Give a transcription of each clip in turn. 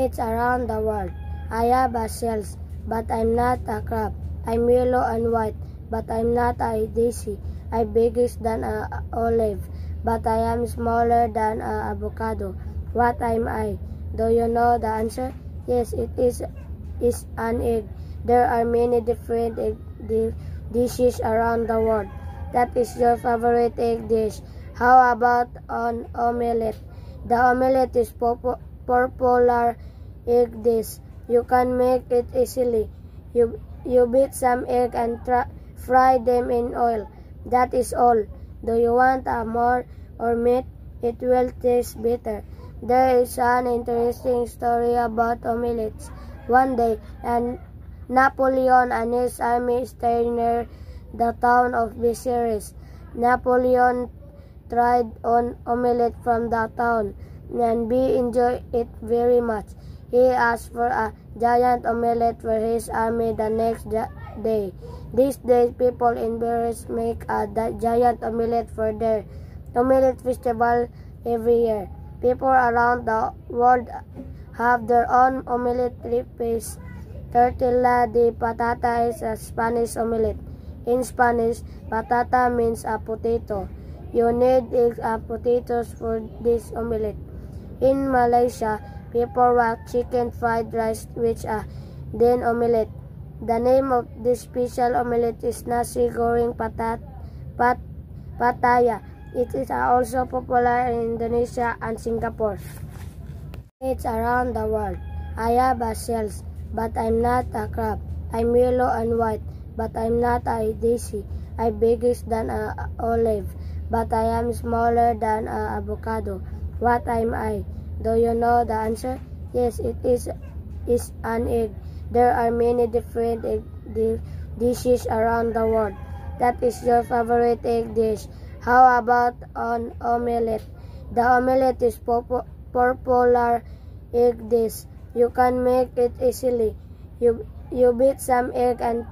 It's around the world. I have a shells, but I'm not a crab. I'm yellow and white, but I'm not a daisy. I'm bigger than an olive, but I am smaller than an avocado. What am I? Do you know the answer? Yes, it is an egg. There are many different dishes around the world. That is your favorite egg dish. How about an omelette? The omelette is popular egg dish. You can make it easily. You beat some egg and fry them in oil. That is all. Do you want more or meat? It will taste better. There is an interesting story about omelettes. One day, Napoleon and his army stayed near the town of Bucharest. Napoleon tried an omelette from the town, and he enjoyed it very much. He asked for a giant omelette for his army the next day. These days, people in Paris make a giant omelette for their omelette festival every year. People around the world have their own omelette recipes. Tortilla de patata is a Spanish omelette. In Spanish, patata means a potato. You need eggs and potatoes for this omelette. In Malaysia, people wrap chicken fried rice with a then omelette. The name of this special omelette is nasi goreng pataya. It is also popular in Indonesia and Singapore. It's around the world. I have a shells, but I'm not a crab. I'm yellow and white, but I'm not a daisy. I'm bigger than an olive, but I am smaller than an avocado. What am I? Do you know the answer? Yes, it is an egg. There are many different dishes around the world. That is your favorite egg dish. How about an omelette? The omelette is popular egg dish. You can make it easily. You beat some egg and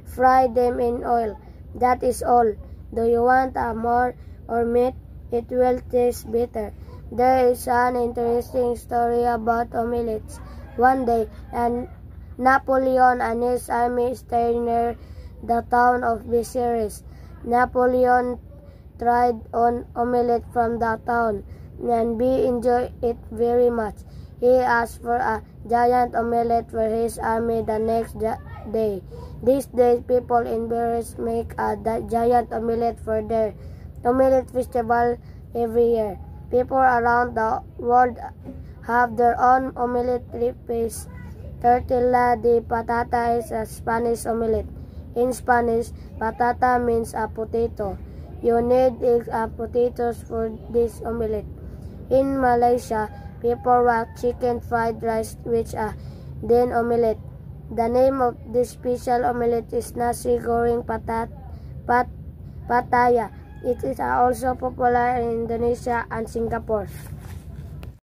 fry them in oil. That is all. Do you want more or meat? It will taste better. There is an interesting story about omelettes. One day, Napoleon and his army stayed near the town of Bucharest. Napoleon tried an omelette from the town, and he enjoyed it very much. He asked for a giant omelette for his army the next day. These days, people in Paris make a giant omelette for their omelette festival every year. People around the world have their own omelette recipes. Tortilla de patata is a Spanish omelette. In Spanish, patata means a potato. You need eggs and potatoes for this omelette. In Malaysia, people wrap chicken fried rice with a then omelette. The name of this special omelette is nasi goreng pataya. It is also popular in Indonesia and Singapore.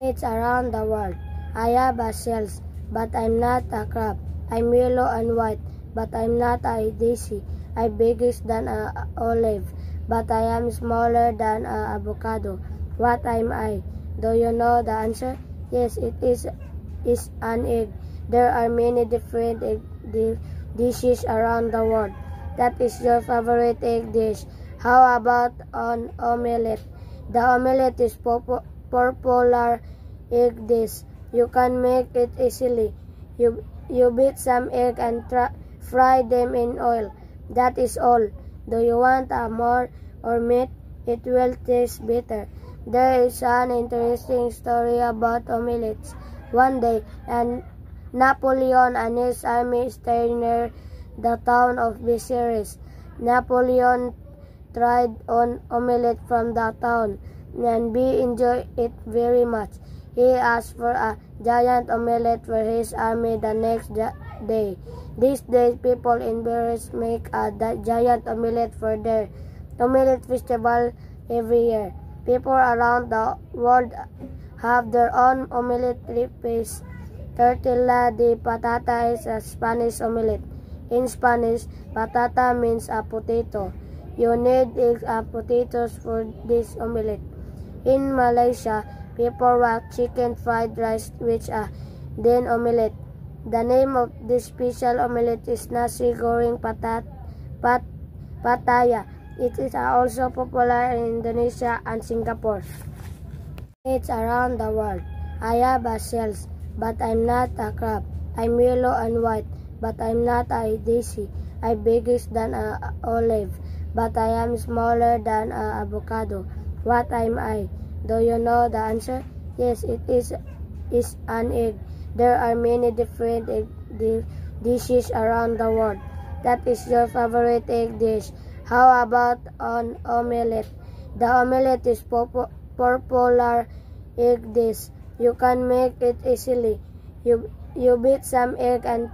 It's around the world. I have a shells, but I'm not a crab. I'm yellow and white, but I'm not a daisy. I'm bigger than an olive, but I am smaller than an avocado. What am I? Do you know the answer? Yes, it is an egg. There are many different dishes around the world. That is your favorite egg dish. How about an omelette? The omelette is popular egg dish. You can make it easily. You beat some egg and fry them in oil. That is all. Do you want more or meat? It will taste better. There is an interesting story about omelettes. One day, Napoleon and his army stayed near the town of Bucharest. Napoleon tried an omelette from the town, and he enjoyed it very much. He asked for a giant omelette for his army the next day. These days, people in Paris make a giant omelette for their omelette festival every year. People around the world have their own omelette recipes. Tortilla de patata is a Spanish omelette. In Spanish, patata means a potato. You need eggs and potatoes for this omelette. In Malaysia, people wrap chicken fried rice with a then omelette. The name of this special omelette is nasi goreng pataya. It is also popular in Indonesia and Singapore. It's around the world. I have a shells, but I'm not a crab. I'm yellow and white, but I'm not a daisy. I'm bigger than an olive, but I am smaller than an avocado. What am I? Do you know the answer? Yes, it is an egg. There are many different egg dishes around the world. That is your favorite egg dish. How about an omelette? The omelette is popular egg dish. You can make it easily. You beat some egg and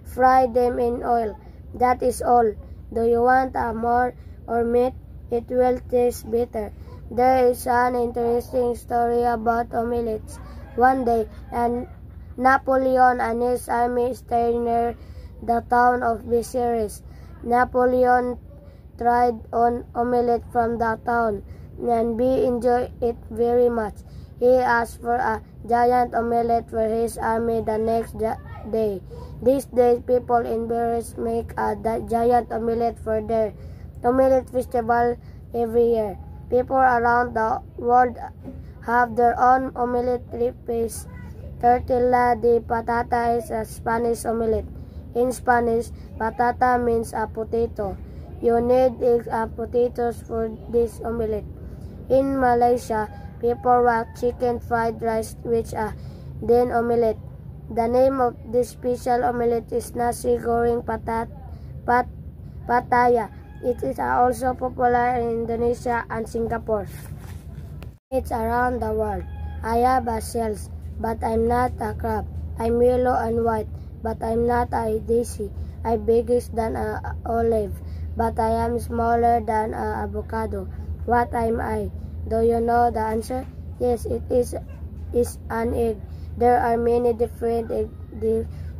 fry them in oil. That is all. Do you want more or meat? It will taste better. There is an interesting story about omelettes. One day, Napoleon and his army stayed near the town of Bucharest. Napoleon tried an omelette from the town, and he enjoyed it very much. He asked for a giant omelette for his army the next day. These days, people in Bucharest make a giant omelette for their omelette festival every year. People around the world have their own omelette recipes. Tortilla de patata is a Spanish omelette. In Spanish, patata means a potato. You need eggs and potatoes for this omelette. In Malaysia, people make chicken fried rice which then omelette. The name of this special omelette is nasi goreng pataya. It is also popular in Indonesia and Singapore. It's around the world. I have a shells, but I'm not a crab. I'm yellow and white, but I'm not a daisy. I'm bigger than an olive, but I am smaller than an avocado. What am I? Do you know the answer? Yes, it is an egg. There are many different egg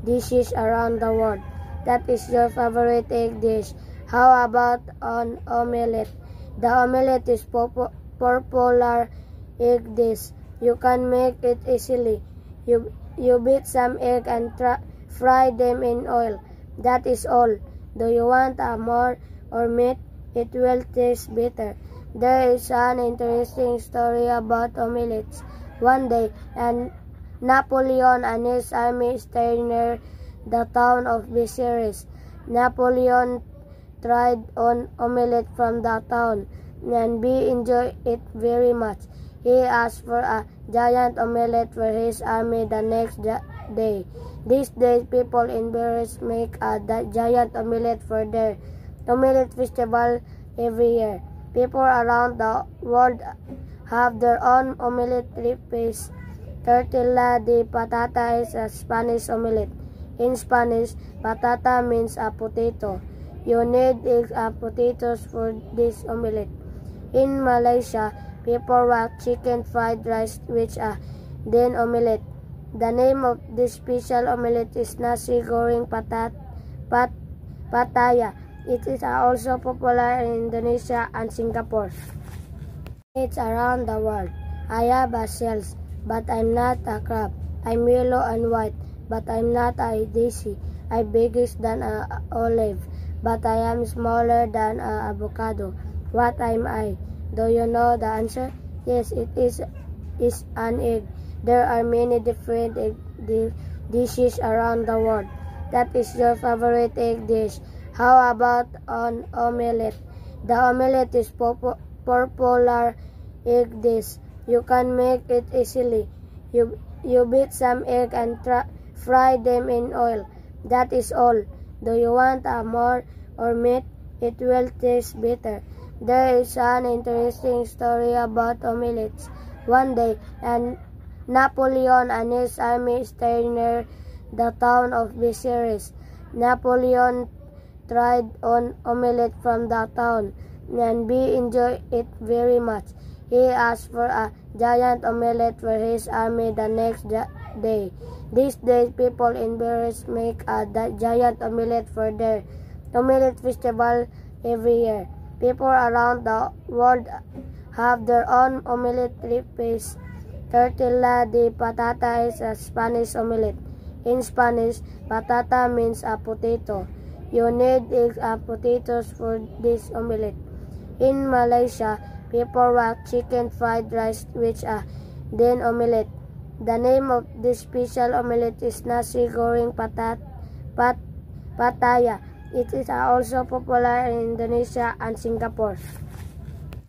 dishes around the world. That is your favorite egg dish. How about an omelette? The omelette is popular egg dish. You can make it easily. You beat some egg and fry them in oil. That is all. Do you want more or meat? It will taste better. There is an interesting story about omelettes. One day, Napoleon and his army stayed near the town of Bucharest. Napoleon tried an omelette from the town, and he enjoyed it very much. He asked for a giant omelette for his army the next day. These days, people in Bucharest make a giant omelette for their omelette festival every year. People around the world have their own omelette recipes. Tortilla de patata is a Spanish omelette. In Spanish, patata means a potato. You need eggs and potatoes for this omelette. In Malaysia, people make chicken fried rice which then omelette. The name of this special omelette is nasi goreng pataya. It is also popular in Indonesia and Singapore. It's around the world. I have a shells, but I'm not a crab. I'm yellow and white, but I'm not a daisy. I'm bigger than an olive, but I am smaller than an avocado. What am I? Do you know the answer? Yes, it is an egg. There are many different egg dishes around the world. That is your favorite egg dish. How about an omelette? The omelette is popular egg dish. You can make it easily. You beat some egg and fry them in oil. That is all. Do you want more or meat? It will taste better. There is an interesting story about omelettes. One day, Napoleon and his army stayed near the town of Bucharest. Napoleon tried an omelette from the town, and he enjoyed it very much. He asked for a giant omelette for his army the next day. These days, people in Bucharest make a giant omelette for their omelette festival every year. People around the world have their own omelette recipes. Tortilla de patata is a Spanish omelette. In Spanish, patata means a potato. You need eggs and potatoes for this omelette. In Malaysia, people wrap chicken fried rice with a then omelette. The name of this special omelette is nasi goreng pataya. It is also popular in Indonesia and Singapore.